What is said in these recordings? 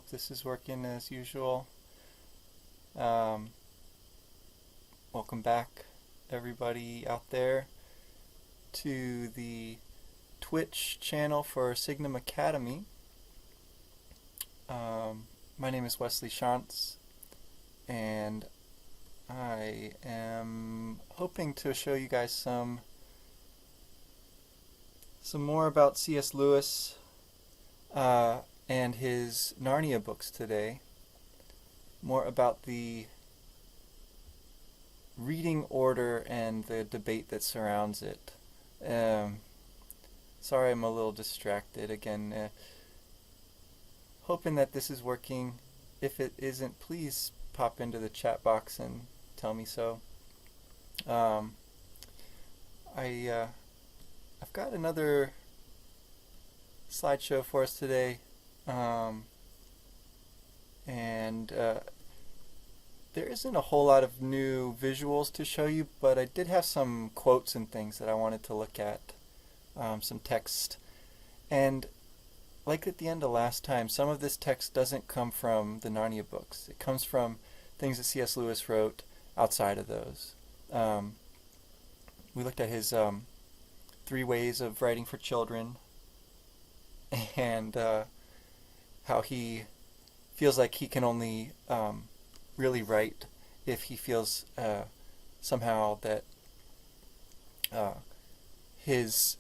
hope this is working as usual. Um, Welcome back, everybody out there, to the Twitch channel for Signum Academy. My name is Wesley Shantz, and I am hoping to show you guys some more about C.S. Lewis and his Narnia books today. More about the reading order and the debate that surrounds it. Sorry, I'm a little distracted again. Hoping that this is working. If it isn't, please pop into the chat box and tell me so. I've got another slideshow for us today, and there isn't a whole lot of new visuals to show you, but I did have some quotes and things that I wanted to look at, some text. And like at the end of last time, some of this text doesn't come from the Narnia books. It comes from things that C.S. Lewis wrote outside of those. We looked at his 3 ways of writing for children, and how he feels like he can only really write if he feels somehow that his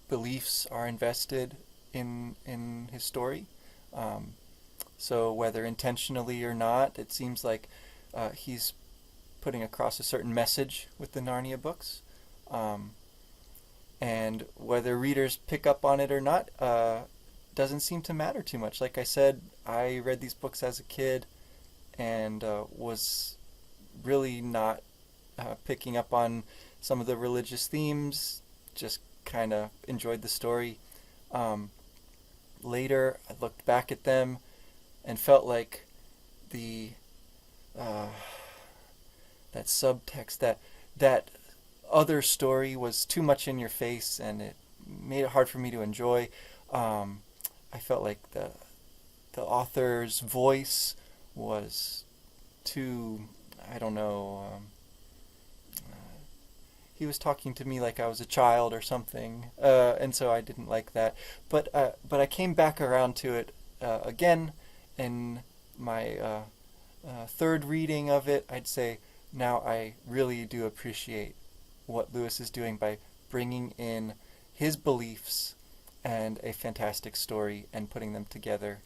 beliefs are invested in his story. So whether intentionally or not, it seems like he's putting across a certain message with the Narnia books. And whether readers pick up on it or not doesn't seem to matter too much. Like I said, I read these books as a kid and was really not picking up on some of the religious themes, just kind of enjoyed the story. Later, I looked back at them and felt like the that subtext, that other story was too much in your face, and it made it hard for me to enjoy. I felt like the author's voice was too, I don't know, he was talking to me like I was a child or something, and so I didn't like that. But I came back around to it again in my third reading of it. I'd say now I really do appreciate what Lewis is doing by bringing in his beliefs and a fantastic story and putting them together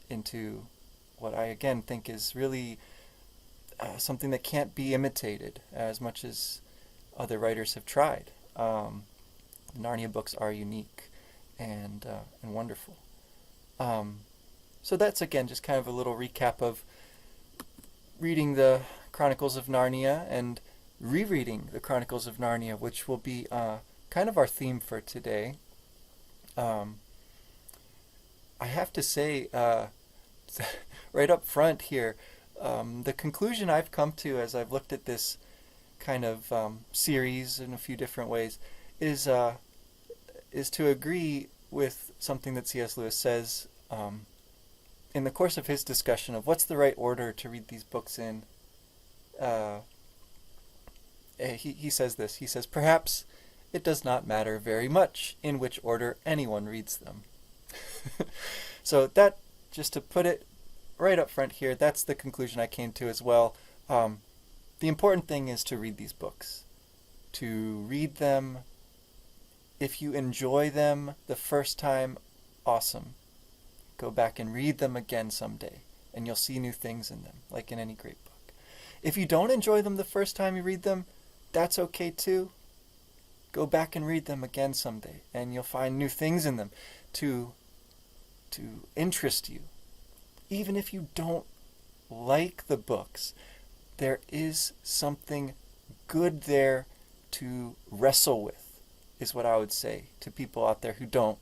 into what I again think is really something that can't be imitated as much as other writers have tried. The Narnia books are unique and wonderful. So that's again just kind of a little recap of reading the Chronicles of Narnia and rereading the Chronicles of Narnia, which will be kind of our theme for today. I have to say, right up front here, the conclusion I've come to as I've looked at this kind of series in a few different ways is to agree with something that C.S. Lewis says in the course of his discussion of what's the right order to read these books in. He says this. He says, "Perhaps it does not matter very much in which order anyone reads them." So that, just to put it right up front here, that's the conclusion I came to as well. The important thing is to read these books. To read them, if you enjoy them the first time, awesome. Go back and read them again someday, and you'll see new things in them, like in any great book. If you don't enjoy them the first time you read them, that's okay too. Go back and read them again someday, and you'll find new things in them to interest you. Even if you don't like the books, there is something good there to wrestle with, is what I would say to people out there who don't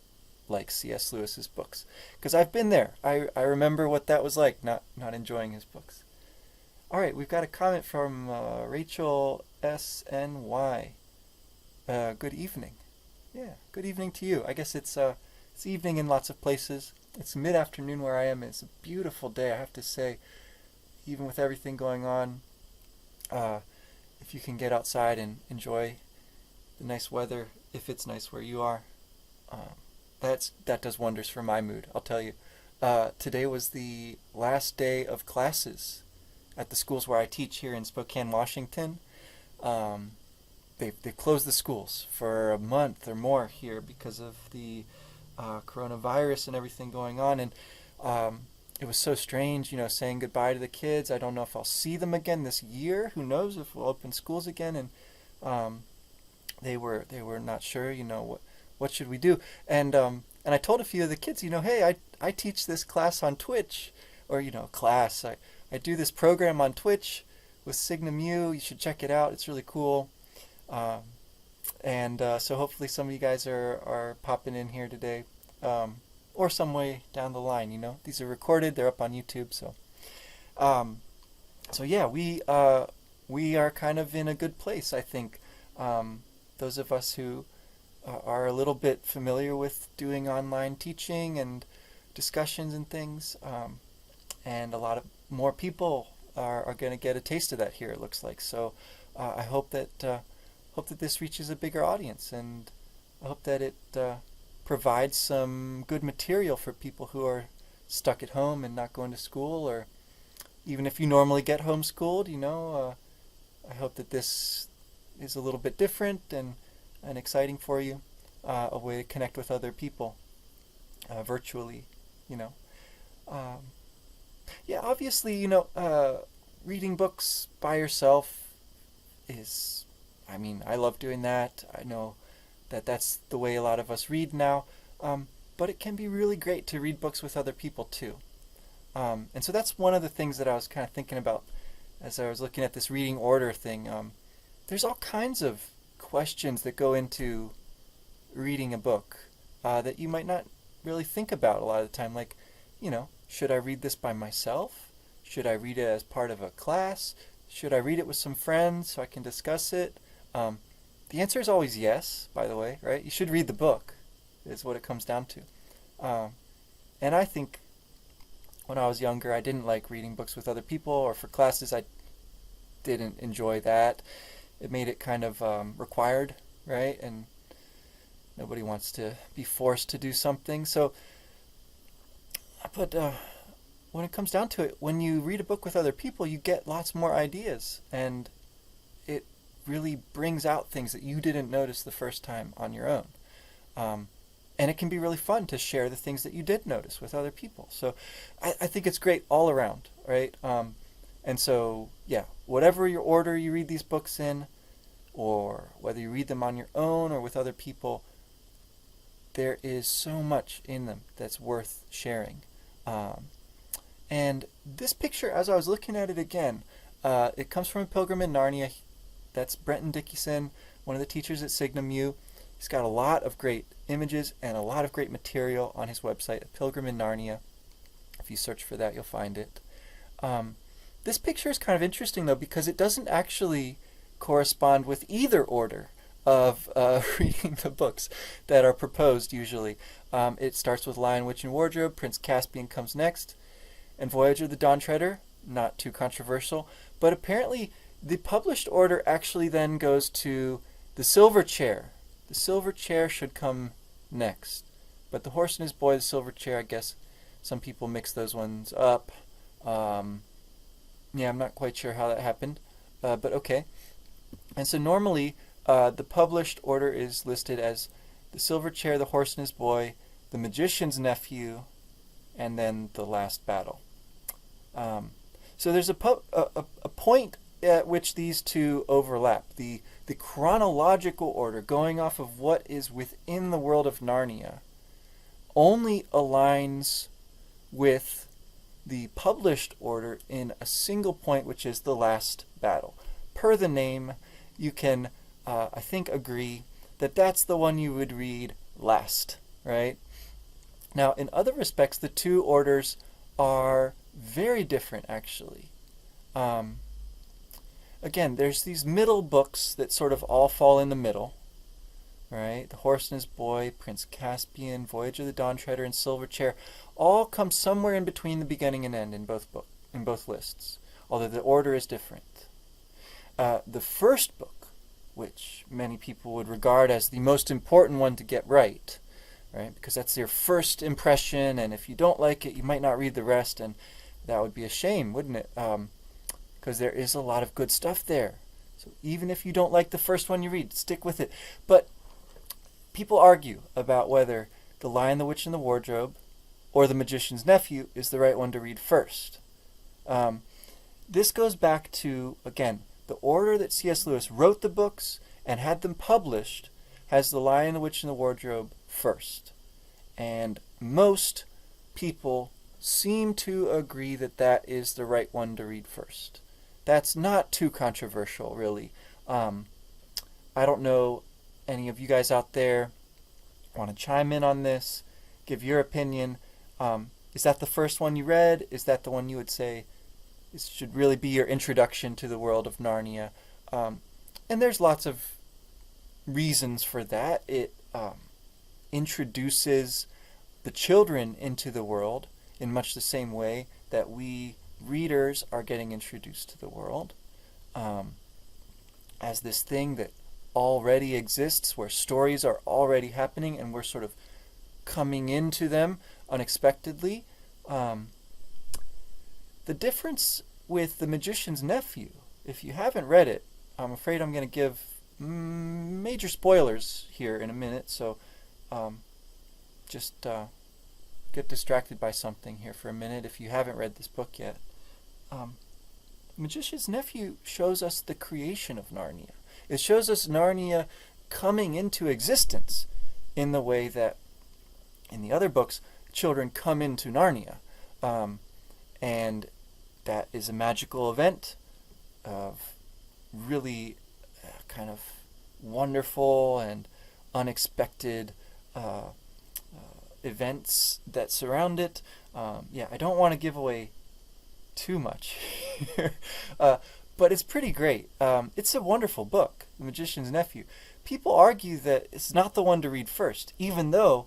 like C.S. Lewis's books. Because I've been there. I remember what that was like, not enjoying his books. All right, we've got a comment from Rachel S.N.Y. Good evening. Yeah, good evening to you. I guess it's evening in lots of places. It's mid-afternoon where I am. It's a beautiful day, I have to say. Even with everything going on, uh, if you can get outside and enjoy the nice weather, if it's nice where you are, uh, that does wonders for my mood, I'll tell you. Today was the last day of classes at the schools where I teach here in Spokane, Washington. Um, they've closed the schools for a month or more here because of the coronavirus and everything going on. And it was so strange, saying goodbye to the kids. I don't know if I'll see them again this year. Who knows if we'll open schools again? And they were not sure. What should we do? And I told a few of the kids, hey, I teach this class on Twitch, or class. I do this program on Twitch with Signum. You should check it out. It's really cool. And so hopefully some of you guys are popping in here today, or some way down the line. These are recorded; they're up on YouTube. So yeah, we are kind of in a good place, I think. Those of us who are a little bit familiar with doing online teaching and discussions and things, and a lot of more people are going to get a taste of that here. It looks like. So I hope that this reaches a bigger audience, and I hope that it provides some good material for people who are stuck at home and not going to school, or even if you normally get homeschooled. I hope that this is a little bit different and exciting for you, a way to connect with other people virtually. Yeah, obviously, reading books by yourself is, I love doing that. I know that that's the way a lot of us read now, but it can be really great to read books with other people too. And so that's one of the things that I was kind of thinking about as I was looking at this reading order thing. There's all kinds of questions that go into reading a book that you might not really think about a lot of the time. Like, should I read this by myself? Should I read it as part of a class? Should I read it with some friends so I can discuss it? The answer is always yes, by the way, right? You should read the book, is what it comes down to. And I think when I was younger, I didn't like reading books with other people, or for classes, I didn't enjoy that. It made it kind of required, right? And nobody wants to be forced to do something. But when it comes down to it, when you read a book with other people, you get lots more ideas, and it really brings out things that you didn't notice the first time on your own. And it can be really fun to share the things that you did notice with other people. So I think it's great all around, right? And so, yeah, whatever your order you read these books in, or whether you read them on your own or with other people, there is so much in them that's worth sharing. And this picture, as I was looking at it again, it comes from A Pilgrim in Narnia. That's Brenton Dickinson, one of the teachers at Signum. He's got a lot of great images and a lot of great material on his website, A Pilgrim in Narnia. If you search for that, you'll find it. This picture is kind of interesting, though, because it doesn't actually correspond with either order of reading the books that are proposed usually. It starts with Lion, Witch, and Wardrobe. Prince Caspian comes next. And Voyager the Dawn Treader, not too controversial. But apparently the published order actually then goes to The Silver Chair. The Silver Chair should come next. But The Horse and His Boy, The Silver Chair, I guess some people mix those ones up. Yeah, I'm not quite sure how that happened, but okay. And so normally the published order is listed as The Silver Chair, The Horse and His Boy, The Magician's Nephew, and then The Last Battle. So there's a point at which these two overlap. The chronological order, going off of what is within the world of Narnia, only aligns with the published order in a single point, which is The Last Battle. Per the name, you can, I think, agree that that's the one you would read last, right? Now, in other respects, the two orders are very different, actually. Again, there's these middle books that sort of all fall in the middle, right? The Horse and His Boy, Prince Caspian, Voyage of the Dawn Treader, and Silver Chair all come somewhere in between the beginning and end in both lists, although the order is different. The first book, which many people would regard as the most important one to get right, because that's your first impression, and if you don't like it, you might not read the rest, and that would be a shame, wouldn't it? Because there is a lot of good stuff there. So even if you don't like the first one you read, stick with it. But people argue about whether The Lion, the Witch, and the Wardrobe or The Magician's Nephew is the right one to read first. This goes back to, again, the order that C.S. Lewis wrote the books and had them published has The Lion, the Witch, and the Wardrobe first. And most people seem to agree that that is the right one to read first. That's not too controversial, really. I don't know any of you guys out there want to chime in on this, give your opinion. Is that the first one you read? Is that the one you would say this should really be your introduction to the world of Narnia? And there's lots of reasons for that. It introduces the children into the world in much the same way that we readers are getting introduced to the world as this thing that already exists, where stories are already happening and we're sort of coming into them unexpectedly. The difference with The Magician's Nephew, if you haven't read it, I'm afraid I'm going to give major spoilers here in a minute, so just get distracted by something here for a minute if you haven't read this book yet. Magician's Nephew shows us the creation of Narnia. It shows us Narnia coming into existence in the way that in the other books children come into Narnia. And that is a magical event of really kind of wonderful and unexpected events that surround it. I don't want to give away too much here, but it's pretty great. It's a wonderful book, The Magician's Nephew. People argue that it's not the one to read first, even though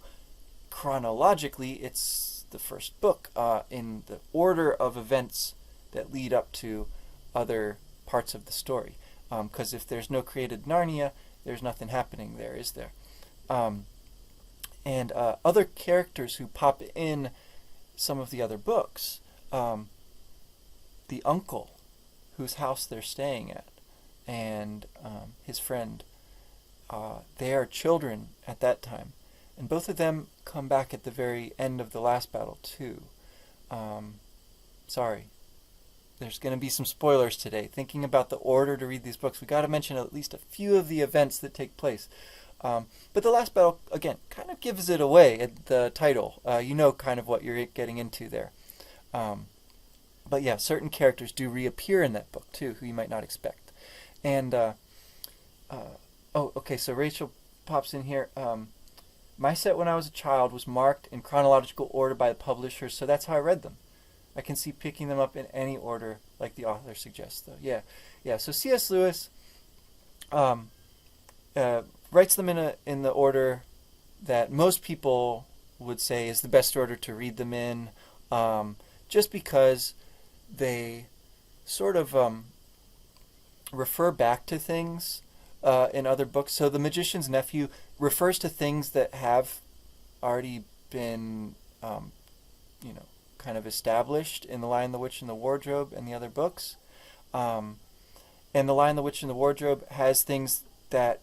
chronologically it's the first book in the order of events that lead up to other parts of the story. Because if there's no created Narnia, there's nothing happening there, is there? And other characters who pop in some of the other books, the uncle whose house they're staying at, and his friend, they are children at that time. And both of them come back at the very end of the last battle, too. Sorry. There's going to be some spoilers today. Thinking about the order to read these books, we got to mention at least a few of the events that take place. But the last battle, again, kind of gives it away at the title. You know kind of what you're getting into there. But yeah, certain characters do reappear in that book, too, who you might not expect. And, so Rachel pops in here. My set when I was a child was marked in chronological order by the publishers, so that's how I read them. I can see picking them up in any order, like the author suggests, though. Yeah. So C.S. Lewis writes them in the order that most people would say is the best order to read them in, just because they sort of refer back to things in other books. So The Magician's Nephew refers to things that have already been, kind of established in The Lion, the Witch, and the Wardrobe and the other books. And The Lion, the Witch, and the Wardrobe has things that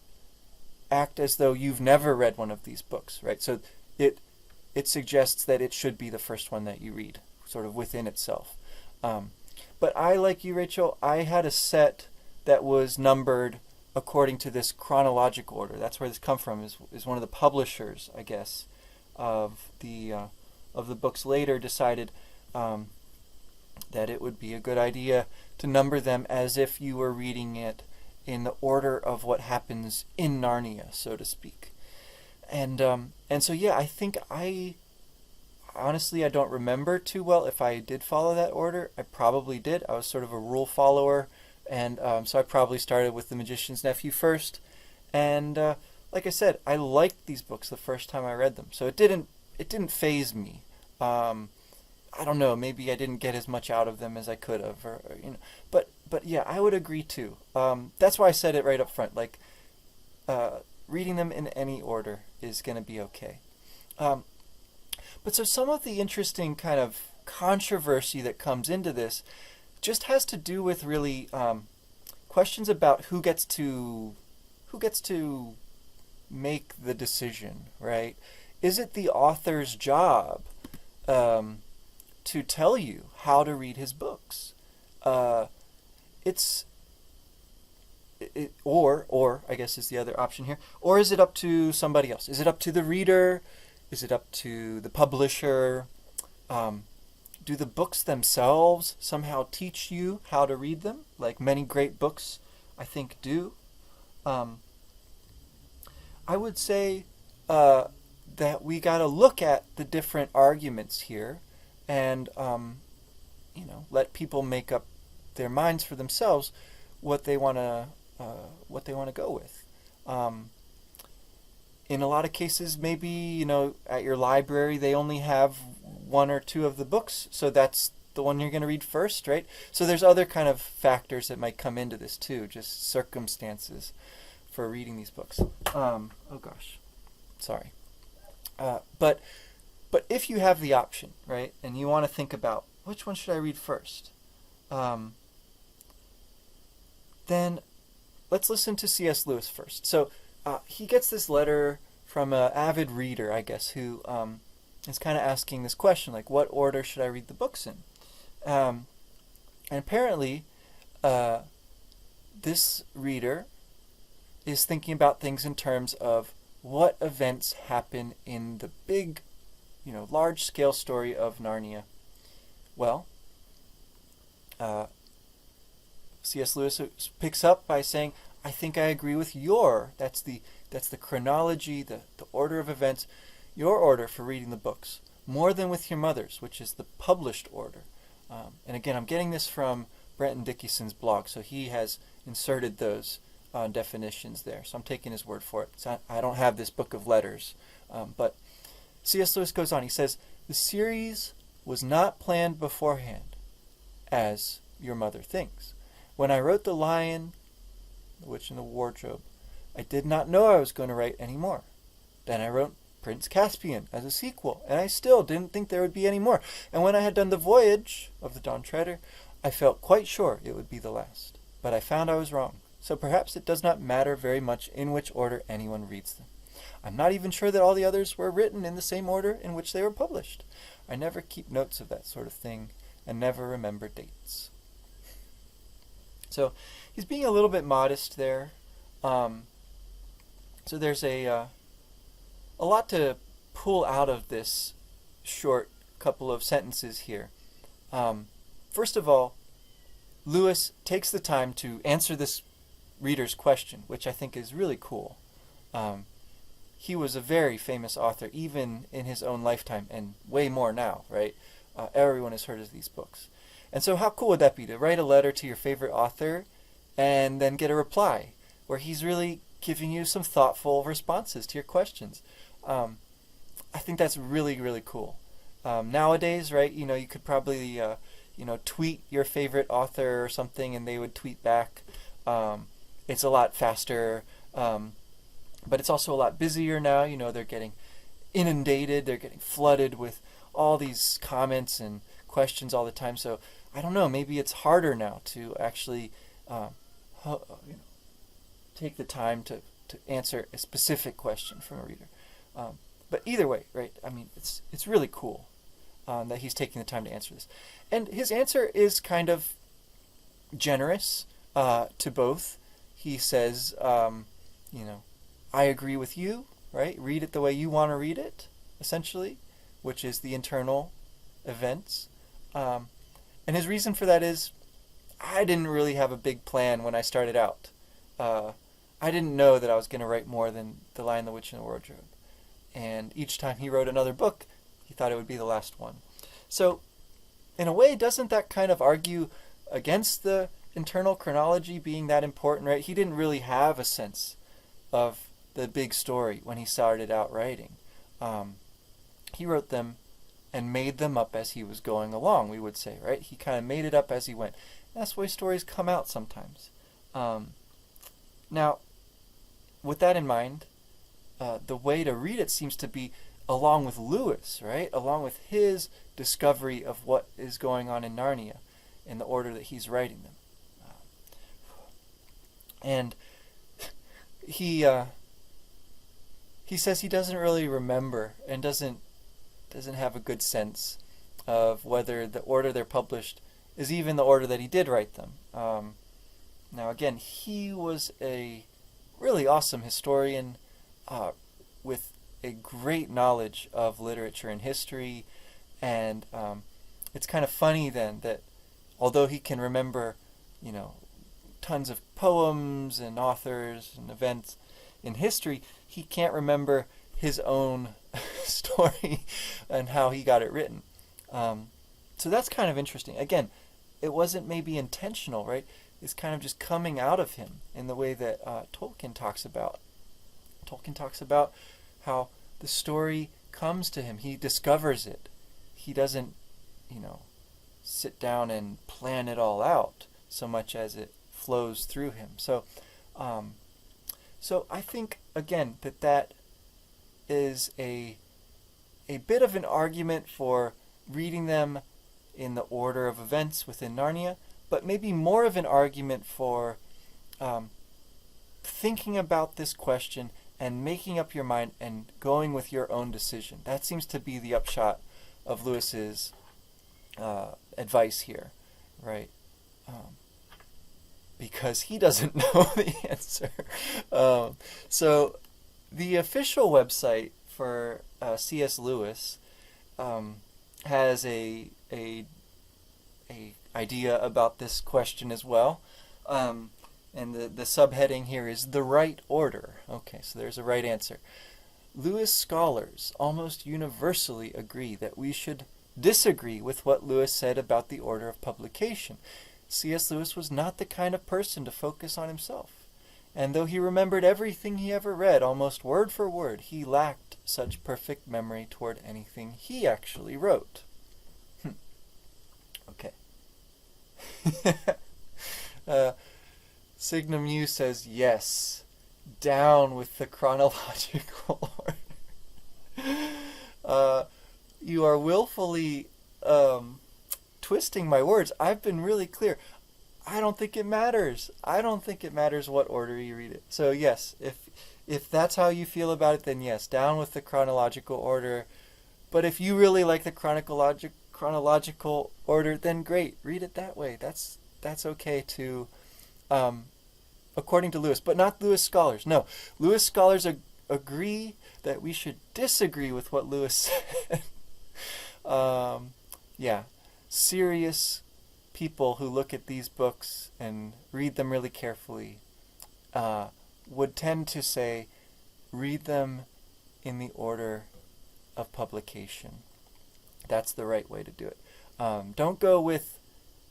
act as though you've never read one of these books, right? So it suggests that it should be the first one that you read, sort of within itself. But I, like you, Rachel, I had a set that was numbered according to this chronological order. That's where this comes from, is one of the publishers, I guess, of the books later decided that it would be a good idea to number them as if you were reading it in the order of what happens in Narnia, so to speak. And so, yeah, I think honestly, I don't remember too well if I did follow that order. I probably did. I was sort of a rule follower, and so I probably started with The Magician's Nephew first. And like I said, I liked these books the first time I read them, so it didn't faze me. I don't know, maybe I didn't get as much out of them as I could have, or but yeah, I would agree too. That's why I said it right up front. Like, reading them in any order is going to be okay. But so some of the interesting kind of controversy that comes into this just has to do with really questions about who gets to make the decision, right? Is it the author's job to tell you how to read his books? It's it, or I guess is the other option here. Or is it up to somebody else? Is it up to the reader? Is it up to the publisher? Do the books themselves somehow teach you how to read them, like many great books, I think, do? I would say that we got to look at the different arguments here, and let people make up their minds for themselves what they want to go with. In a lot of cases, maybe at your library they only have one or two of the books, so that's the one you're going to read first, right? So there's other kind of factors that might come into this too, just circumstances for reading these books. Oh gosh, sorry. But if you have the option, right, and you want to think about which one should I read first, then let's listen to C.S. Lewis first. So he gets this letter from an avid reader, I guess, who is kind of asking this question, like, what order should I read the books in? And apparently, this reader is thinking about things in terms of what events happen in the big, large-scale story of Narnia. Well, C.S. Lewis picks up by saying, I think I agree with that's the chronology, the order of events, your order for reading the books, more than with your mother's, which is the published order. And again, I'm getting this from Brenton Dickinson's blog, so he has inserted those definitions there. So I'm taking his word for it. So I don't have this book of letters. But C.S. Lewis goes on. He says, the series was not planned beforehand, as your mother thinks. When I wrote The Lion, the Witch and the Wardrobe, I did not know I was going to write any more. Then I wrote Prince Caspian as a sequel, and I still didn't think there would be any more. And when I had done The Voyage of the Dawn Treader, I felt quite sure it would be the last. But I found I was wrong. So perhaps it does not matter very much in which order anyone reads them. I'm not even sure that all the others were written in the same order in which they were published. I never keep notes of that sort of thing, and never remember dates. So he's being a little bit modest there. So there's a lot to pull out of this short couple of sentences here. First of all, Lewis takes the time to answer this reader's question, which I think is really cool. He was a very famous author, even in his own lifetime, and way more now, right? Everyone has heard of these books. And so how cool would that be, to write a letter to your favorite author and then get a reply where he's really giving you some thoughtful responses to your questions? I think that's really, really cool. Nowadays, right, you could probably, tweet your favorite author or something and they would tweet back. It's a lot faster, but it's also a lot busier now. They're getting inundated, they're getting flooded with all these comments and questions all the time. So I don't know, maybe it's harder now to actually take the time to answer a specific question from a reader. But either way, right, I mean, it's really cool that he's taking the time to answer this. And his answer is kind of generous to both. He says, I agree with you, right? Read it the way you want to read it, essentially, which is the internal events. And his reason for that is, I didn't really have a big plan when I started out. I didn't know that I was going to write more than The Lion, the Witch, and the Wardrobe. And each time he wrote another book, he thought it would be the last one. So, in a way, doesn't that kind of argue against the internal chronology being that important, right? He didn't really have a sense of the big story when he started out writing. He wrote them and made them up as he was going along, we would say, right? He kind of made it up as he went. That's why stories come out sometimes. Now, with that in mind, the way to read it seems to be along with Lewis, right? Along with his discovery of what is going on in Narnia in the order that he's writing them. And he says he doesn't really remember and doesn't have a good sense of whether the order they're published is even the order that he did write them. Now again, he was a really awesome historian with a great knowledge of literature and history, and it's kind of funny then that although he can remember, tons of poems and authors and events in history, he can't remember his own story and how he got it written. So that's kind of interesting. Again, it wasn't maybe intentional, right? It's kind of just coming out of him in the way that Tolkien talks about. Tolkien talks about how the story comes to him. He discovers it. He doesn't, sit down and plan it all out so much as it flows through him. So I think, again, that is a bit of an argument for reading them in the order of events within Narnia, but maybe more of an argument for thinking about this question and making up your mind and going with your own decision. That seems to be the upshot of Lewis's advice here, right? Because he doesn't know the answer. So the official website for C.S. Lewis has a idea about this question as well. And the subheading here is the right order. Okay, so there's a right answer. Lewis scholars almost universally agree that we should disagree with what Lewis said about the order of publication. C.S. Lewis was not the kind of person to focus on himself. And though he remembered everything he ever read, almost word for word, he lacked such perfect memory toward anything he actually wrote. Okay. Signum U says, yes, down with the chronological order. You are willfully twisting my words. I've been really clear. I don't think it matters. I don't think it matters what order you read it. So yes, if that's how you feel about it, then yes, down with the chronological order. But if you really like the chronological order, then great, read it that way. That's okay too, according to Lewis, but not Lewis scholars. No, Lewis scholars agree that we should disagree with what Lewis said. Serious people who look at these books and read them really carefully would tend to say, read them in the order of publication. That's the right way to do it. Don't go with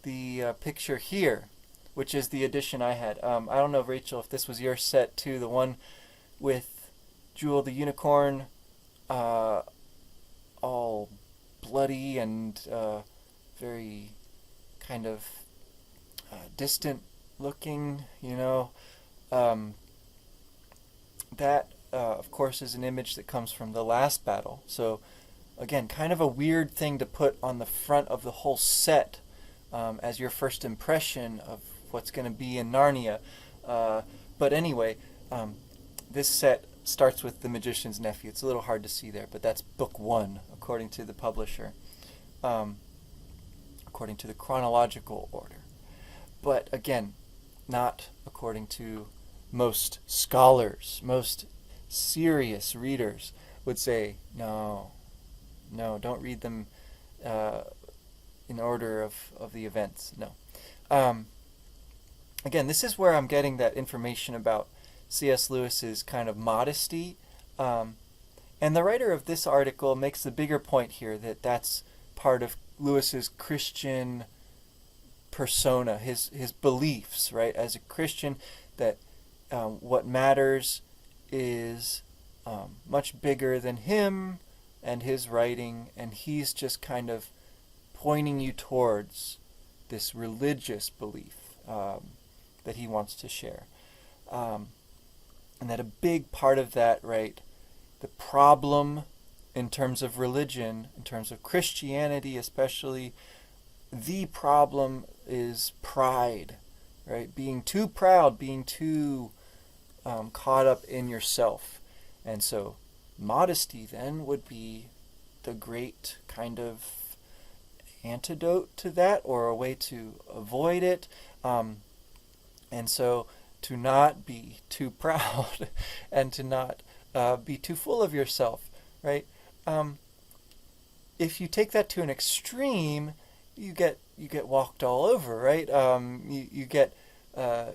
the picture here, which is the edition I had. I don't know, Rachel, if this was your set too, the one with Jewel the Unicorn, all bloody and very kind of distant looking, that of course is an image that comes from the last battle. So again, kind of a weird thing to put on the front of the whole set as your first impression of what's going to be in Narnia. But anyway, this set starts with the Magician's Nephew. It's a little hard to see there, but that's book 1 according to the publisher, according to the chronological order. But again, not according to most scholars. Most serious readers would say, no, don't read them in order of the events. No. Again, this is where I'm getting that information about C.S. Lewis's kind of modesty. And the writer of this article makes the bigger point here that that's part of Lewis's Christian persona, his beliefs, right? As a Christian, that what matters is much bigger than him and his writing, and he's just kind of pointing you towards this religious belief that he wants to share. And that a big part of that, right, the problem in terms of religion, in terms of Christianity especially, the problem is pride, right? Being too proud, being too caught up in yourself. And so modesty then would be the great kind of antidote to that, or a way to avoid it. And so to not be too proud and to not be too full of yourself, right? If you take that to an extreme, you get walked all over, right? You get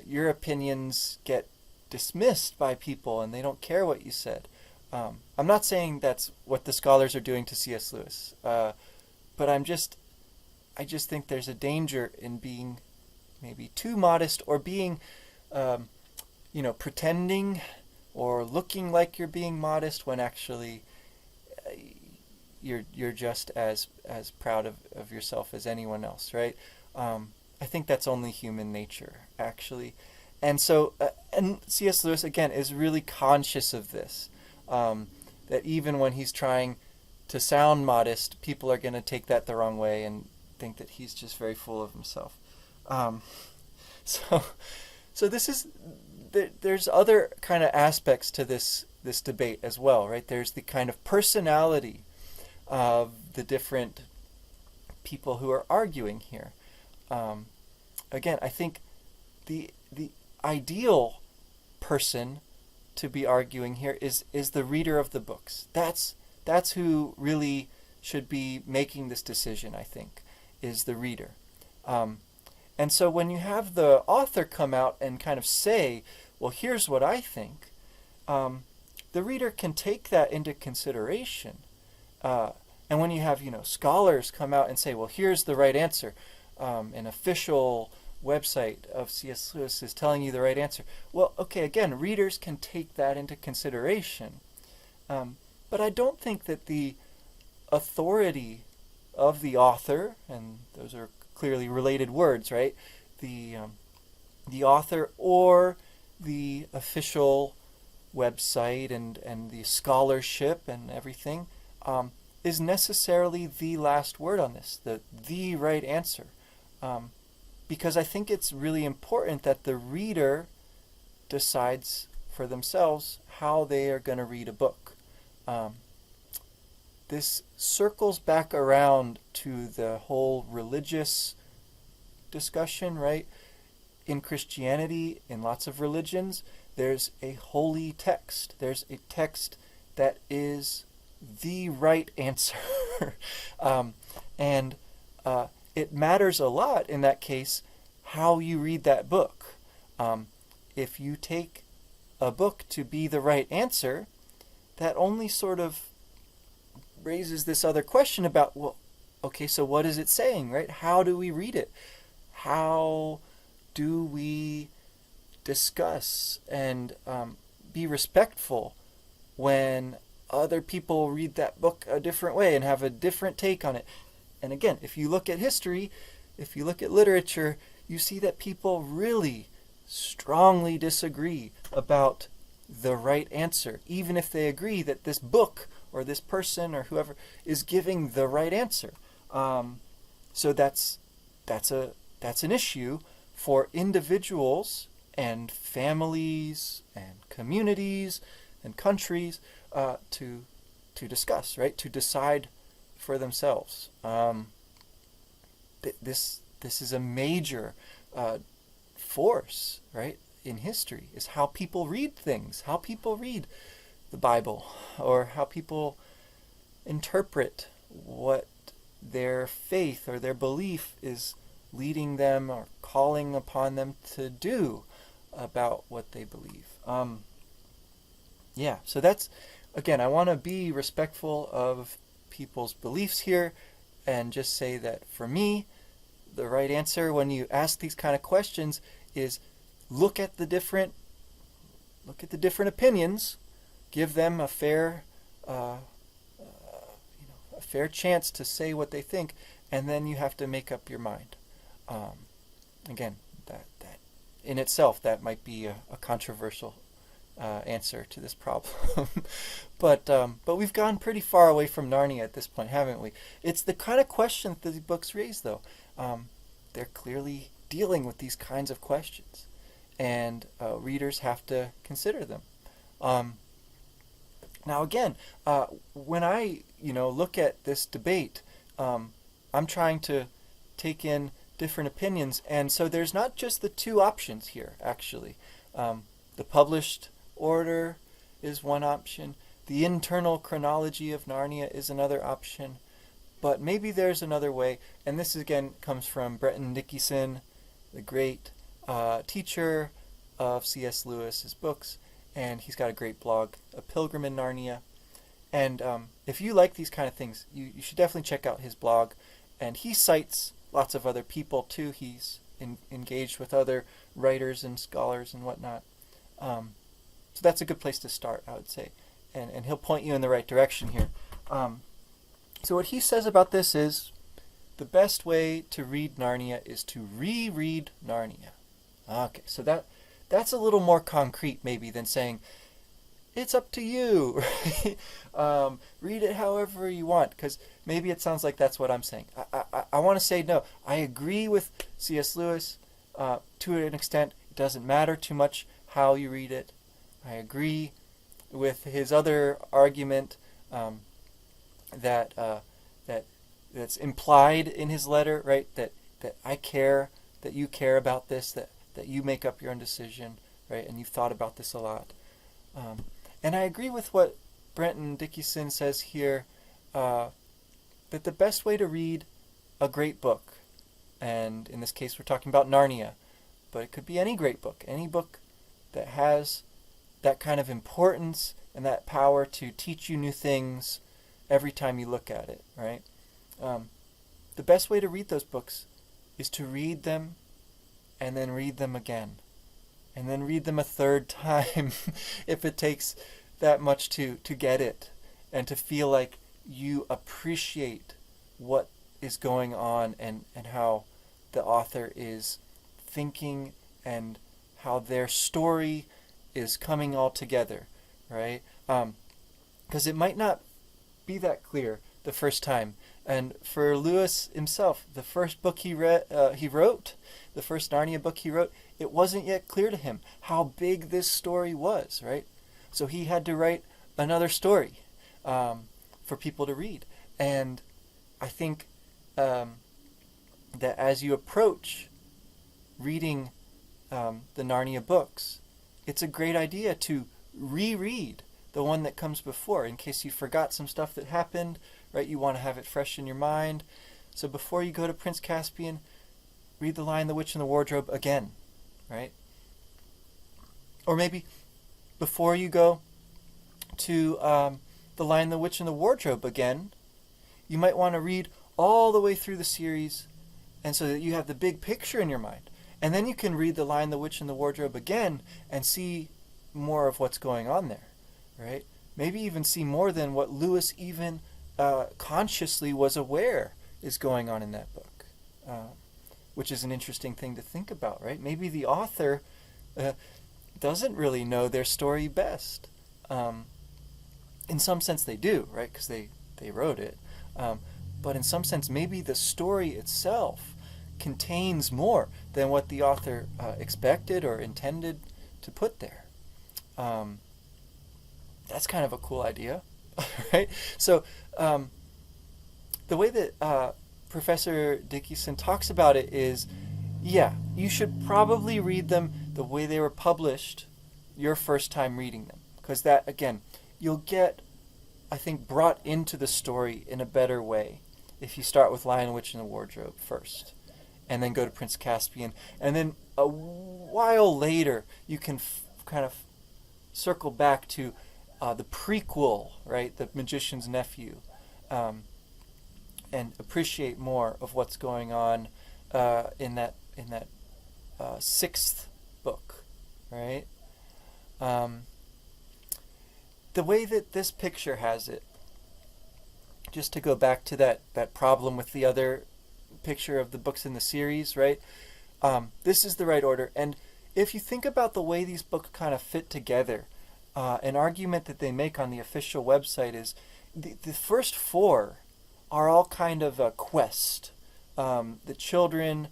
your opinions get dismissed by people, and they don't care what you said. I'm not saying that's what the scholars are doing to C.S. Lewis, but I just think there's a danger in being maybe too modest, or being, pretending or looking like you're being modest when actually you're just as proud of yourself as anyone else, right? I think that's only human nature, actually. And so, and C.S. Lewis, again, is really conscious of this, that even when he's trying to sound modest, people are going to take that the wrong way and think that he's just very full of himself. So this is, there's other kind of aspects to this debate as well, right? There's the kind of personality of the different people who are arguing here. Again, I think the ideal person to be arguing here is the reader of the books. That's who really should be making this decision, I think, is the reader. And so when you have the author come out and kind of say, well, here's what I think, the reader can take that into consideration. And when you have, scholars come out and say, well, here's the right answer, an official website of C.S. Lewis is telling you the right answer. Well, okay, again, readers can take that into consideration. But I don't think that the authority of the author, and those are clearly related words, right? The author or the official website and the scholarship and everything is necessarily the last word on this, the right answer. Because I think it's really important that the reader decides for themselves how they are going to read a book. This circles back around to the whole religious discussion, right? In Christianity, in lots of religions, there's a holy text. There's a text that is the right answer. And it matters a lot in that case how you read that book. If you take a book to be the right answer, that only sort of raises this other question about, well, okay, so what is it saying, right? How do we read it? How do we discuss and be respectful when other people read that book a different way and have a different take on it? And again, if you look at history, if you look at literature, you see that people really strongly disagree about the right answer, even if they agree that this book or this person or whoever is giving the right answer. So that's an issue for individuals and families and communities and countries to discuss, right? To decide for themselves. This is a major force, right, in history, is how people read things, how people read the Bible, or how people interpret what their faith or their belief is leading them or calling upon them to do about what they believe. So that's, again, I want to be respectful of people's beliefs here and just say that for me, the right answer when you ask these kind of questions is look at the different opinions give them uh, a fair chance to say what they think, and then you have to make up your mind. Um, Again, that in itself, that might be a controversial answer to this problem. But we've gone pretty far away from Narnia at this point, haven't we? It's the kind of question that the books raise, though. They're clearly dealing with these kinds of questions, and readers have to consider them. Now, again, when I look at this debate, I'm trying to take in different opinions, and so there's not just the two options here. Actually, the published order is one option. The internal chronology of Narnia is another option. But maybe there's another way, and this again comes from Bretton Dickinson, the great teacher of C.S. Lewis's books, and he's got a great blog, A Pilgrim in Narnia. And if you like these kind of things, you should definitely check out his blog. And he cites lots of other people too. He's engaged with other writers and scholars and whatnot. So that's a good place to start, I would say. And he'll point you in the right direction here. So what he says about this is, the best way to read Narnia is to reread Narnia. Okay, so that's a little more concrete maybe than saying, it's up to you. Read it however you want, because maybe it sounds like that's what I'm saying. I want to say, no, I agree with C.S. Lewis to an extent. It doesn't matter too much how you read it. I agree with his other argument that's implied in his letter, right? That I care, that you care about this, that you make up your own decision, right? And you've thought about this a lot. And I agree with what Brenton Dickinson says here, that the best way to read a great book, and in this case we're talking about Narnia, but it could be any great book, any book that has that kind of importance and that power to teach you new things every time you look at it, right? The best way to read those books is to read them and then read them again. And then read them a third time if it takes that much to get it, and to feel like you appreciate what is going on and how the author is thinking and how their story is coming all together, right? Because it might not be that clear the first time. And for Lewis himself, the first book he wrote, the first Narnia book he wrote, it wasn't yet clear to him how big this story was, right? So he had to write another story for people to read. And I think that as you approach reading the Narnia books, it's a great idea to reread the one that comes before, in case you forgot some stuff that happened, right? You want to have it fresh in your mind. So before you go to Prince Caspian, read The Lion, the Witch, and the Wardrobe again, right? Or maybe before you go to The Lion, the Witch, and the Wardrobe again, you might want to read all the way through the series, and so that you have the big picture in your mind. And then you can read The Lion, the Witch, and the Wardrobe again and see more of what's going on there, right? Maybe even see more than what Lewis even consciously was aware is going on in that book, which is an interesting thing to think about, right? Maybe the author doesn't really know their story best. In some sense they do, right? Because they wrote it. But in some sense, maybe the story itself contains more than what the author expected or intended to put there. That's kind of a cool idea, right? So the way that Professor Dickinson talks about it is, yeah, you should probably read them the way they were published your first time reading them. Because that, again, you'll get, I think, brought into the story in a better way if you start with Lion, Witch, and the Wardrobe first, and then go to Prince Caspian. And then a while later, you can kind of circle back to the prequel, right, The Magician's Nephew, and appreciate more of what's going on in that sixth book, right? the way that this picture has it, just to go back to that problem with the other picture of the books in the series, right? This is the right order. And if you think about the way these books kind of fit together, an argument that they make on the official website is the first four are all kind of a quest. The children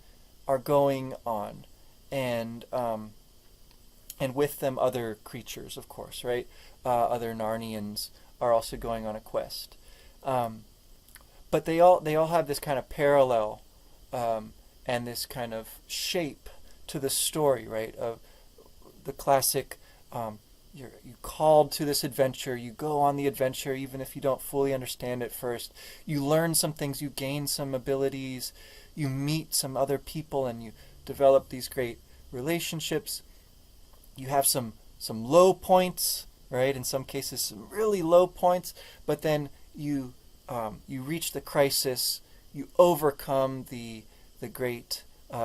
are going on, and with them other creatures, of course, right? Other Narnians are also going on a quest. But they all have this kind of parallel and this kind of shape to the story, right? Of the classic, you're called to this adventure. You go on the adventure even if you don't fully understand it first. You learn some things. You gain some abilities. You meet some other people, and you develop these great relationships. You have some low points, right? In some cases, some really low points. But then you reach the crisis. You overcome the great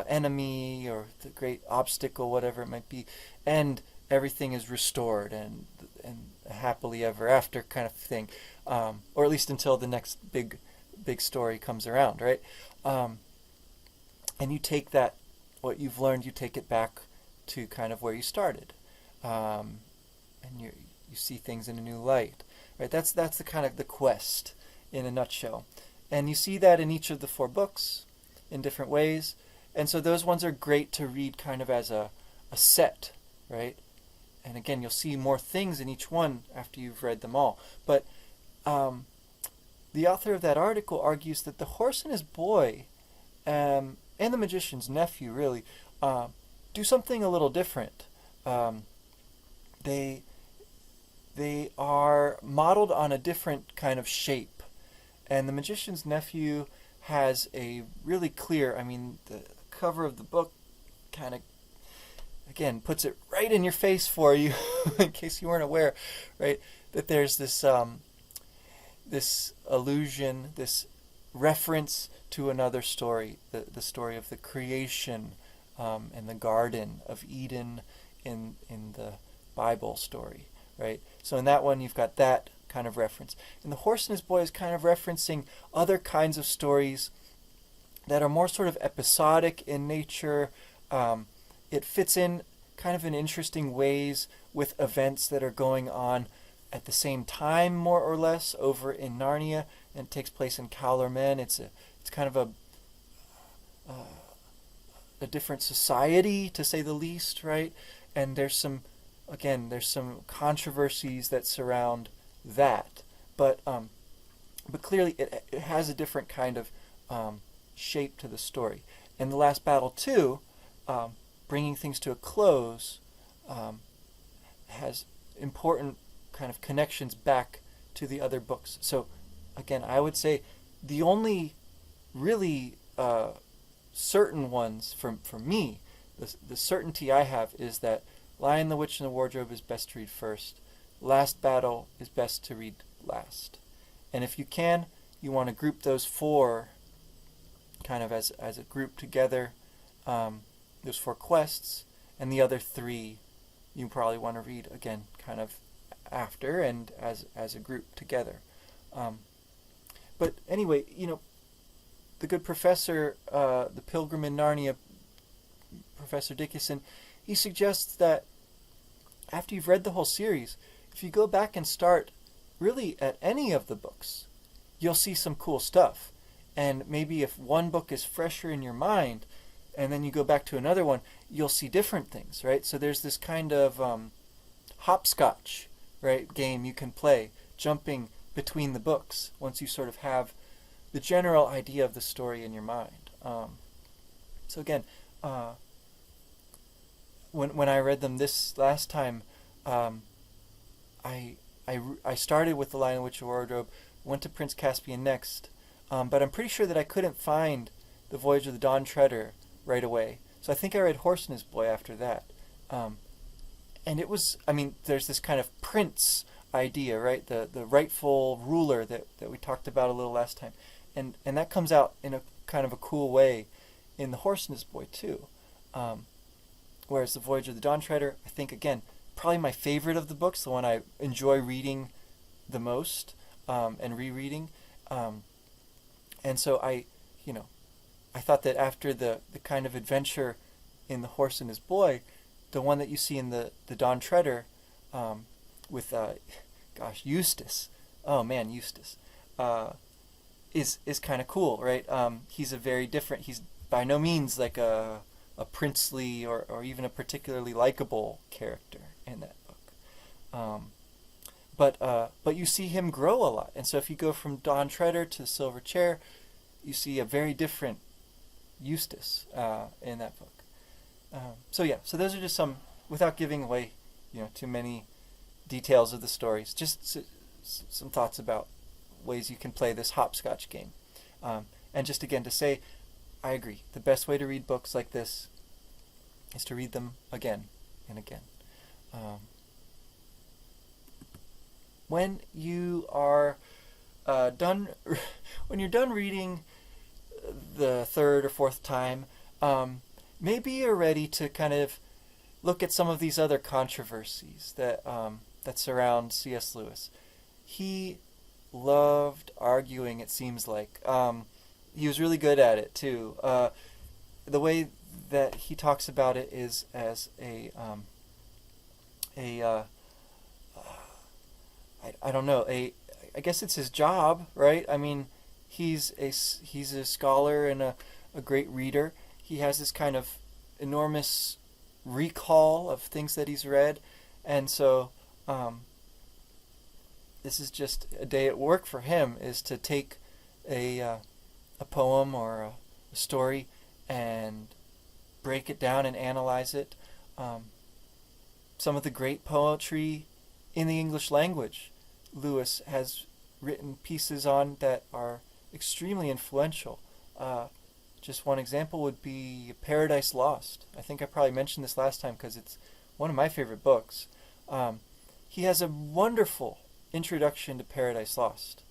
enemy or the great obstacle, whatever it might be, and everything is restored and a happily ever after kind of thing, or at least until the next big story comes around, right? And you take that, what you've learned, you take it back to kind of where you started, and you see things in a new light, right? That's the kind of the quest in a nutshell, and you see that in each of the four books in different ways, and so those ones are great to read kind of as a set, right? And again, you'll see more things in each one after you've read them all. But the author of that article argues that The Horse and His Boy and The Magician's Nephew really do something a little different. They are modeled on a different kind of shape. And The Magician's Nephew has a really clear, the cover of the book kind of, again, puts it right in your face for you, in case you weren't aware, right? That there's this this allusion, this reference to another story, the story of the creation and the Garden of Eden in the Bible story, right? So in that one, you've got that kind of reference. And The Horse and His Boy is kind of referencing other kinds of stories that are more sort of episodic in nature. It fits in kind of in interesting ways with events that are going on at the same time, more or less, over in Narnia, and it takes place in Calormen. It's kind of a different society, to say the least, right? And there's some controversies that surround that, but clearly it has a different kind of shape to the story. And The Last Battle too, bringing things to a close, has important kind of connections back to the other books. So again, I would say the only really certain ones for me, the certainty I have is that Lion, the Witch, and the Wardrobe is best to read first. Last Battle is best to read last. And if you can, you want to group those four kind of as a group together, those four quests, and the other three you probably want to read again kind of after and as a group together. But anyway, the good professor, the Pilgrim in Narnia, Professor Dickinson, he suggests that after you've read the whole series, if you go back and start really at any of the books, you'll see some cool stuff. And maybe if one book is fresher in your mind, and then you go back to another one, you'll see different things, right? So there's this kind of hopscotch, right, game you can play, jumping between the books once you sort of have the general idea of the story in your mind. So again, when I read them this last time, I started with The Lion, the Witch, and the Wardrobe, went to Prince Caspian next, but I'm pretty sure that I couldn't find The Voyage of the Dawn Treader right away. So I think I read Horse and His Boy after that. And it was, there's this kind of prince idea, right? The rightful ruler that we talked about a little last time. And that comes out in a kind of a cool way in The Horse and His Boy too. Whereas The Voyage of the Dawn Treader, I think, again, probably my favorite of the books, the one I enjoy reading the most, and rereading. Um, and so you know, I thought that after the kind of adventure in The Horse and His Boy, the one that you see in the Dawn Treader, with, Eustace. Oh man, Eustace. Is kind of cool, right? He's a very different. He's by no means like a princely or even a particularly likable character in that book. But you see him grow a lot, and so if you go from Dawn Treader to the Silver Chair, you see a very different Eustace in that book. So those are just some, without giving away, too many details of the stories. Just some thoughts about ways you can play this hopscotch game. And just again to say, I agree. The best way to read books like this is to read them again and again. When you are done, when you're done reading the third or fourth time, maybe you're ready to kind of look at some of these other controversies that surround C.S. Lewis. He loved arguing, it seems like. He was really good at it too. The way that he talks about it is as I don't know, I guess it's his job, right? I mean, he's a scholar and a great reader. He has this kind of enormous recall of things that he's read, and so this is just a day at work for him, is to take a poem or a story and break it down and analyze it. Some of the great poetry in the English language, Lewis has written pieces on that are extremely influential. Just one example would be Paradise Lost. I think I probably mentioned this last time because it's one of my favorite books. He has a wonderful introduction to Paradise Lost.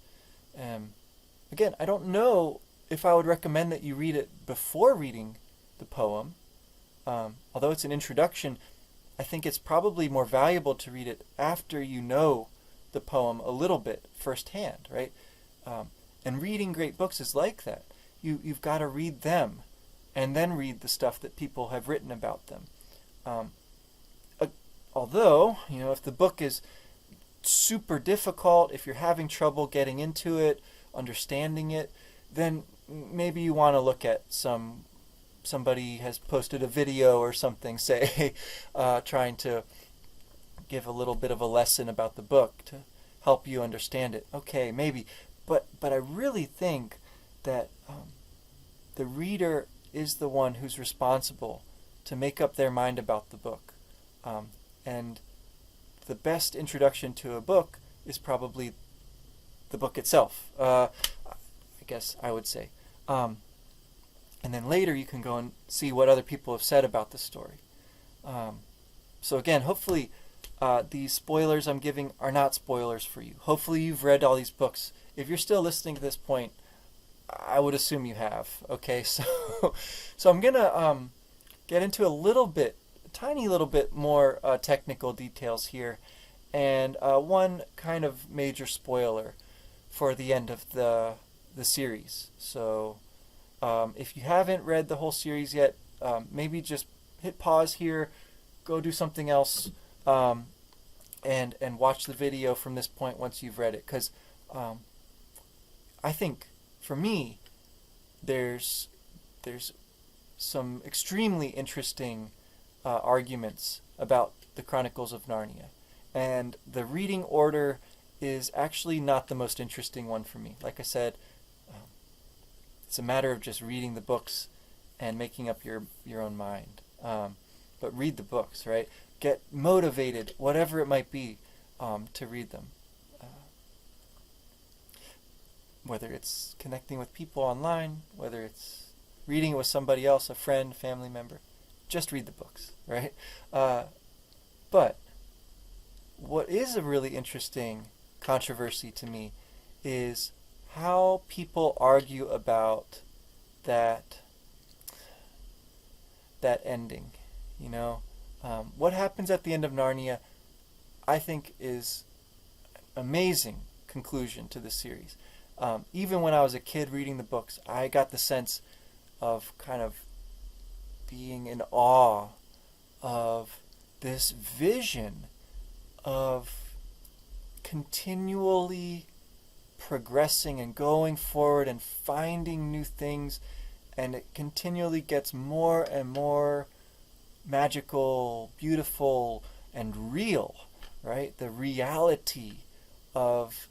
Again, I don't know if I would recommend that you read it before reading the poem. Although it's an introduction, I think it's probably more valuable to read it after you know the poem a little bit firsthand, right? And reading great books is like that. You've got to read them and then read the stuff that people have written about them. Although, if the book is super difficult, if you're having trouble getting into it, understanding it, then maybe you want to look at somebody has posted a video or something, say, trying to give a little bit of a lesson about the book to help you understand it. Okay, maybe. But I really think that the reader is the one who's responsible to make up their mind about the book. And the best introduction to a book is probably the book itself, I guess I would say. And then later you can go and see what other people have said about the story. So again, hopefully these spoilers I'm giving are not spoilers for you. Hopefully you've read all these books. If you're still listening to this point, I would assume you have. Okay, so I'm going to get into a tiny little bit more technical details here, and one kind of major spoiler for the end of the series. So if you haven't read the whole series yet, maybe just hit pause here, go do something else, and watch the video from this point once you've read it. Because I think, for me, there's some extremely interesting arguments about the Chronicles of Narnia. And the reading order is actually not the most interesting one for me. Like I said, it's a matter of just reading the books and making up your own mind. But read the books, right? Get motivated, whatever it might be, to read them. Whether it's connecting with people online, whether it's reading it with somebody else, a friend, family member, just read the books, right? But what is a really interesting controversy to me is how people argue about that ending. What happens at the end of Narnia I think is amazing conclusion to the series. Even when I was a kid reading the books, I got the sense of kind of being in awe of this vision of continually progressing and going forward and finding new things, and it continually gets more and more magical, beautiful, and real, right? The reality of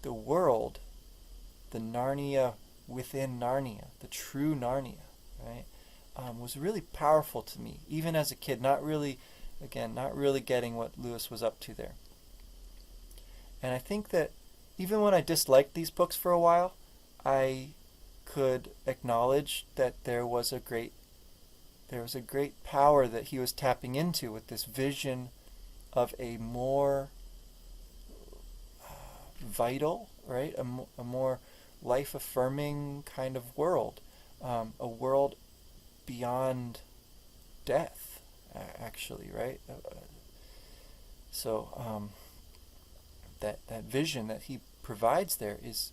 the world, the Narnia within Narnia, the true Narnia, right? Was really powerful to me, even as a kid. Not really getting what Lewis was up to there. And I think that even when I disliked these books for a while, I could acknowledge that there was a great power that he was tapping into with this vision of a more vital, right? A more life-affirming kind of world, a world beyond death, actually, right? So that vision that he provides there is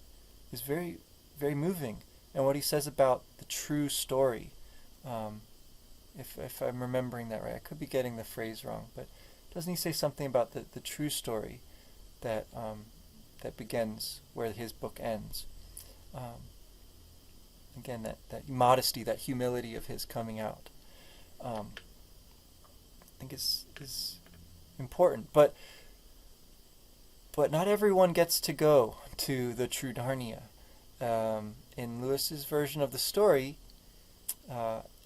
very, very moving. And what he says about the true story, if I'm remembering that right, I could be getting the phrase wrong, but doesn't he say something about the true story that that begins where his book ends? Again, that modesty, that humility of his coming out, I think is important. But not everyone gets to go to the true Narnia. In Lewis's version of the story,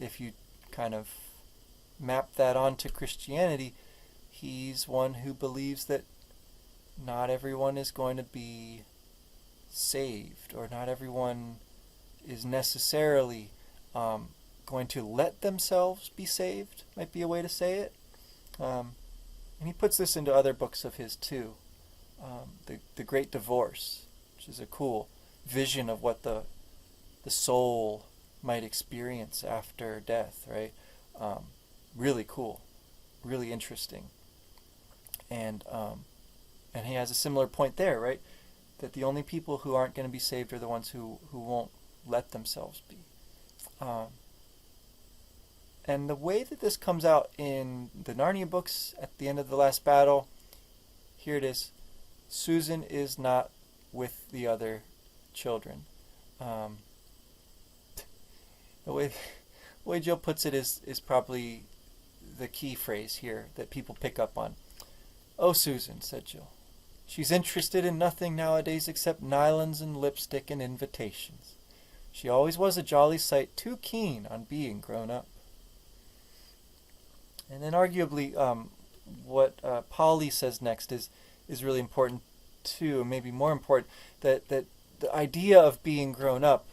if you kind of map that onto Christianity, he's one who believes that not everyone is going to be saved, or not everyone is necessarily going to let themselves be saved, might be a way to say it. And he puts this into other books of his too. The Great Divorce, which is a cool vision of what the soul might experience after death, right? Really cool, really interesting. And he has a similar point there, right? That the only people who aren't going to be saved are the ones who won't let themselves be. And the way that this comes out in the Narnia books at the end of the last battle, here it is. Susan is not with the other children. The way Jill puts it is probably the key phrase here that people pick up on. "Oh, Susan," said Jill. "She's interested in nothing nowadays except nylons and lipstick and invitations. She always was a jolly sight too keen on being grown up." And then arguably what Polly says next is really important too, maybe more important, that the idea of being grown up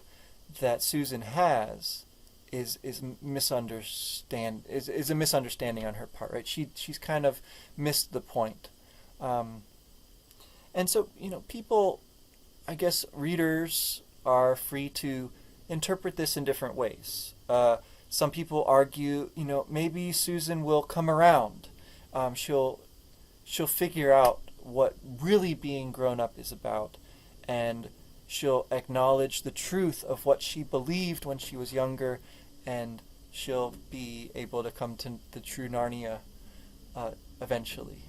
that Susan has is a misunderstanding on her part, right? She's kind of missed the point. And so, people, I guess readers are free to interpret this in different ways. Some people argue, maybe Susan will come around. She'll figure out what really being grown up is about, and she'll acknowledge the truth of what she believed when she was younger, and she'll be able to come to the true Narnia eventually.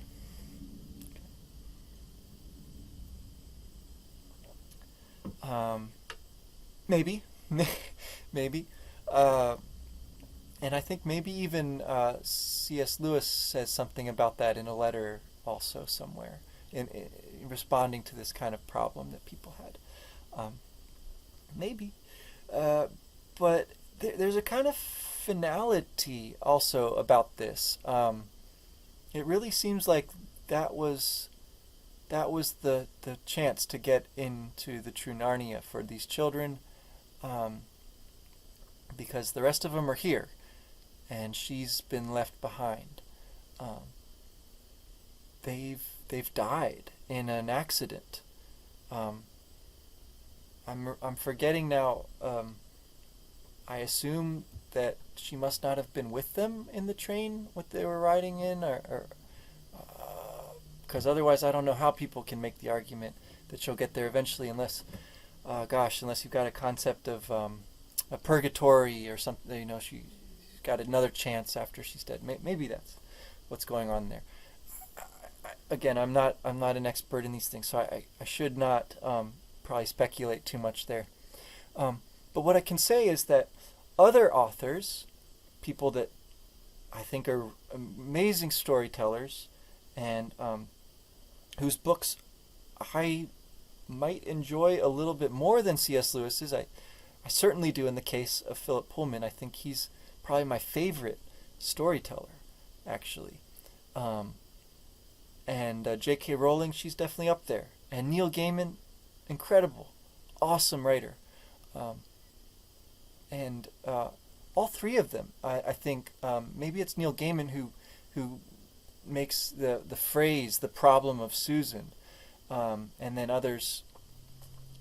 Maybe. Maybe. And I think maybe even C.S. Lewis says something about that in a letter also somewhere, in responding to this kind of problem that people had. Maybe. But there's a kind of finality also about this. It really seems like that was the chance to get into the true Narnia for these children, because the rest of them are here, and she's been left behind. They've died in an accident. I'm forgetting now. I assume that she must not have been with them in the train what they were riding in, or because otherwise I don't know how people can make the argument that she'll get there eventually, unless unless you've got a concept of a purgatory or something. She's got another chance after she's dead. Maybe that's what's going on there. Again, I'm not an expert in these things, so I should not probably speculate too much there. But what I can say is that other authors, people that I think are amazing storytellers, and whose books I might enjoy a little bit more than C.S. Lewis's. I certainly do in the case of Philip Pullman. I think he's probably my favorite storyteller, actually. And J.K. Rowling, she's definitely up there. And Neil Gaiman, incredible, awesome writer. And all three of them, I think, maybe it's Neil Gaiman who makes the phrase, the problem of Susan, and then others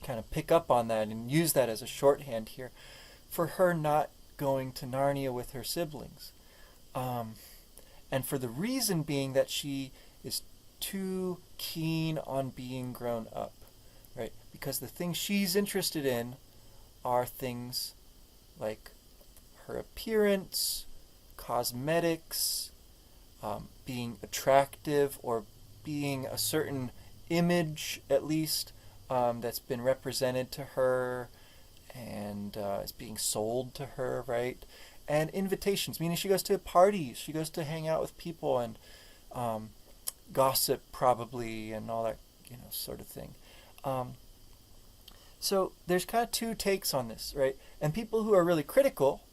kind of pick up on that and use that as a shorthand here for her not going to Narnia with her siblings. And for the reason being that she is too keen on being grown up, right? Because the things she's interested in are things like her appearance, cosmetics, being attractive, or being a certain image, at least, that's been represented to her and is being sold to her, right? And invitations, meaning she goes to parties, she goes to hang out with people and gossip probably and all that, sort of thing. So there's kind of two takes on this, right? And people who are really critical,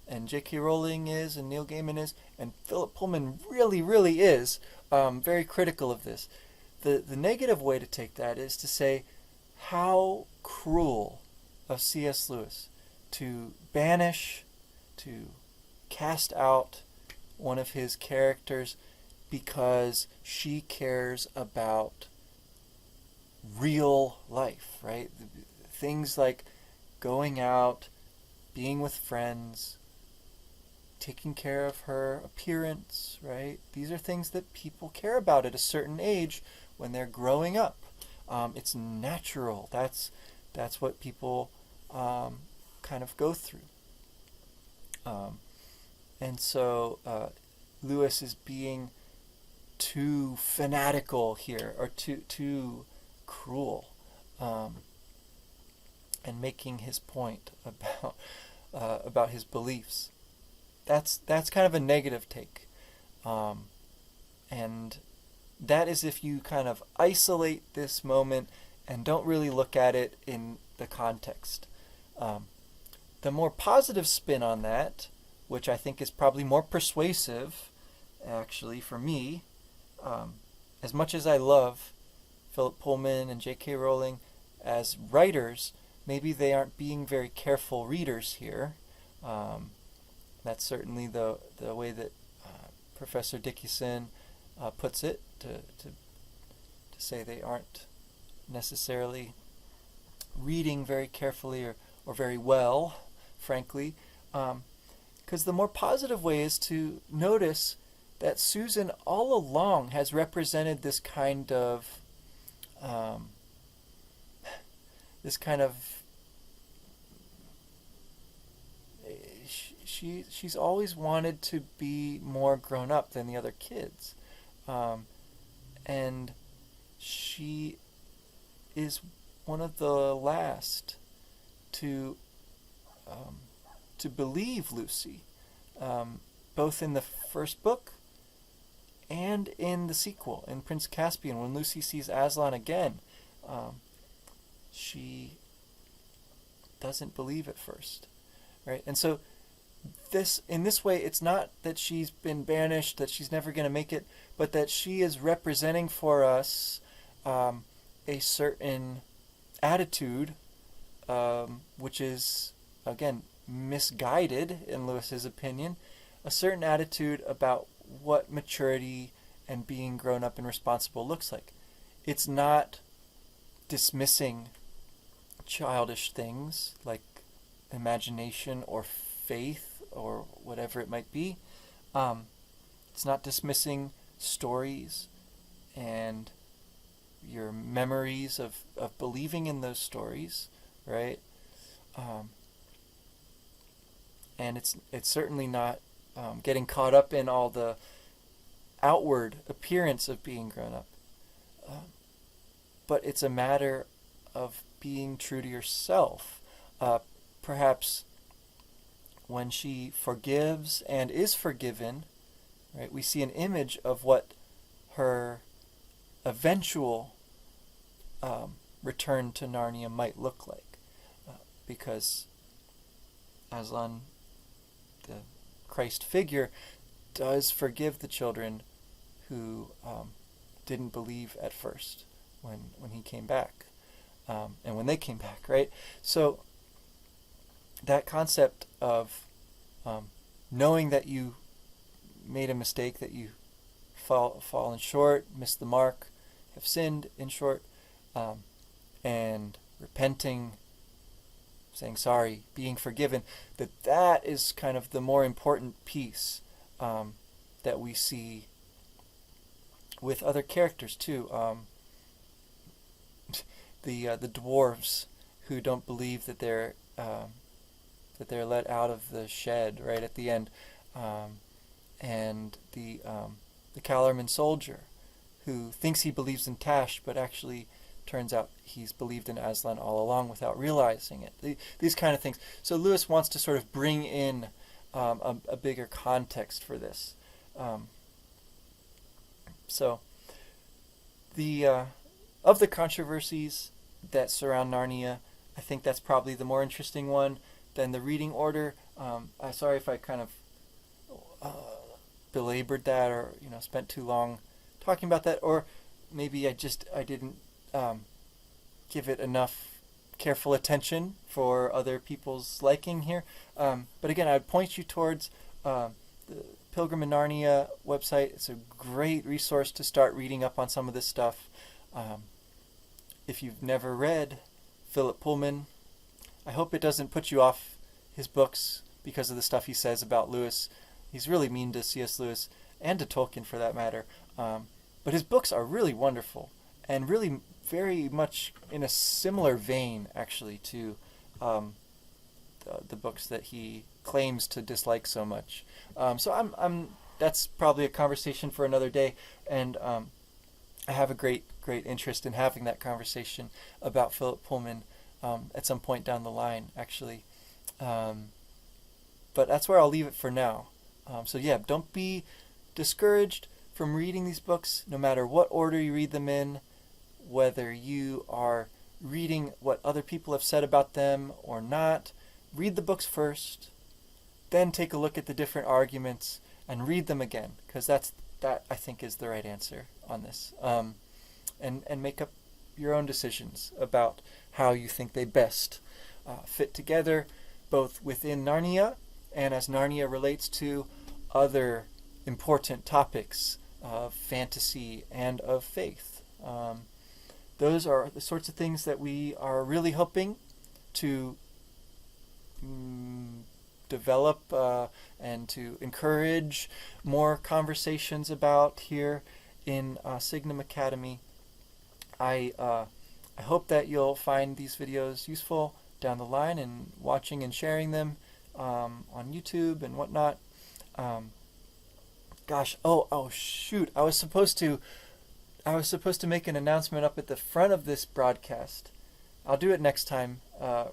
and J.K. Rowling is, and Neil Gaiman is, and Philip Pullman really, really is, very critical of this. The negative way to take that is to say, how cruel of C.S. Lewis to banish, to cast out one of his characters because she cares about real life, right? Things like going out, being with friends, taking care of her appearance, right? These are things that people care about at a certain age when they're growing up. It's natural. That's what people kind of go through. And so Lewis is being too fanatical here, or too cruel, and making his point about his beliefs. That's kind of a negative take, and that is if you kind of isolate this moment and don't really look at it in the context. The more positive spin on that, which I think is probably more persuasive, actually, for me, as much as I love Philip Pullman and J.K. Rowling as writers, maybe they aren't being very careful readers here. That's certainly the way that Professor Dickinson puts it, to say they aren't necessarily reading very carefully or very well, frankly. Because the more positive way is to notice that Susan all along has represented this kind of she's always wanted to be more grown up than the other kids, and she is one of the last to believe Lucy, both in the first book and in the sequel, in Prince Caspian. When Lucy sees Aslan again, she doesn't believe at first, right? And so in this way, it's not that she's been banished, that she's never going to make it, but that she is representing for us a certain attitude, which is, again, misguided in Lewis's opinion, a certain attitude about what maturity and being grown up and responsible looks like. It's not dismissing childish things like imagination or faith or whatever it might be. It's not dismissing stories and your memories of believing in those stories, right? And it's certainly not getting caught up in all the outward appearance of being grown up. But it's a matter of being true to yourself. Perhaps when she forgives and is forgiven, right, we see an image of what her eventual return to Narnia might look like. Because Aslan, the Christ figure, does forgive the children who didn't believe at first when he came back, and when they came back, right? So that concept of knowing that you made a mistake, that you fallen short, missed the mark, have sinned, in short, and repenting, saying sorry, being forgiven, that is kind of the more important piece that we see with other characters too. The dwarves who don't believe that they're let out of the shed right at the end, and the Calorman soldier who thinks he believes in Tash, but actually turns out he's believed in Aslan all along without realizing it. These kind of things. So Lewis wants to sort of bring in a bigger context for this. So of the controversies that surround Narnia, I think that's probably the more interesting one than the reading order. I'm sorry if I kind of belabored that, or spent too long talking about that, or maybe I didn't give it enough careful attention for other people's liking here. But again, I'd point you towards the Pilgrim in Narnia website. It's a great resource to start reading up on some of this stuff. If you've never read Philip Pullman, I hope it doesn't put you off his books because of the stuff he says about Lewis. He's really mean to C.S. Lewis, and to Tolkien for that matter. But his books are really wonderful, and really very much in a similar vein, actually, to the books that he claims to dislike so much. So that's probably a conversation for another day, and I have a great interest in having that conversation about Philip Pullman at some point down the line, actually. But that's where I'll leave it for now. So yeah, don't be discouraged from reading these books, no matter what order you read them in, whether you are reading what other people have said about them or not. Read the books first, then take a look at the different arguments and read them again, because that I think is the right answer on this. And make up your own decisions about how you think they best fit together, both within Narnia and as Narnia relates to other important topics of fantasy and of faith. Those are the sorts of things that we are really hoping to develop and to encourage more conversations about here in Signum Academy. I hope that you'll find these videos useful down the line, and watching and sharing them on YouTube and whatnot. Shoot! I was supposed to make an announcement up at the front of this broadcast. I'll do it next time,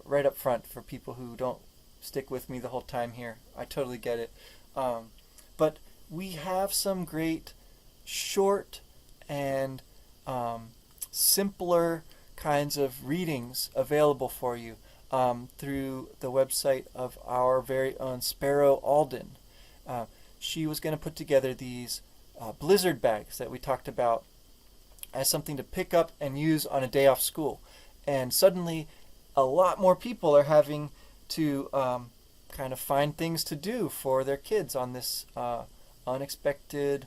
right up front, for people who don't stick with me the whole time here. I totally get it. But we have some great short and simpler kinds of readings available for you through the website of our very own Sparrow Alden. She was going to put together these blizzard bags that we talked about as something to pick up and use on a day off school. And suddenly a lot more people are having to kind of find things to do for their kids on this unexpected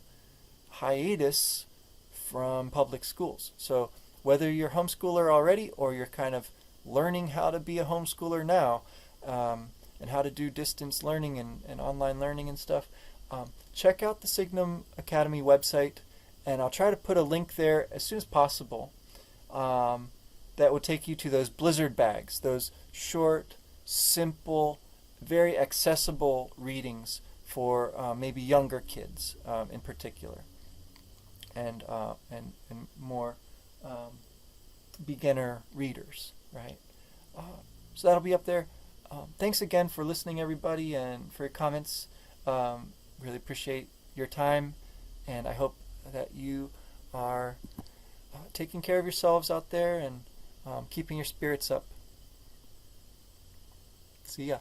hiatus from public schools. So whether you're a homeschooler already, or you're kind of learning how to be a homeschooler now, and how to do distance learning and online learning and stuff, check out the Signum Academy website and I'll try to put a link there as soon as possible. That will take you to those Blizzard bags, those short, simple, very accessible readings for maybe younger kids in particular, and more beginner readers, right? So that'll be up there. Thanks again for listening, everybody, and for your comments. Really appreciate your time, and I hope that you are taking care of yourselves out there and keeping your spirits up. See ya.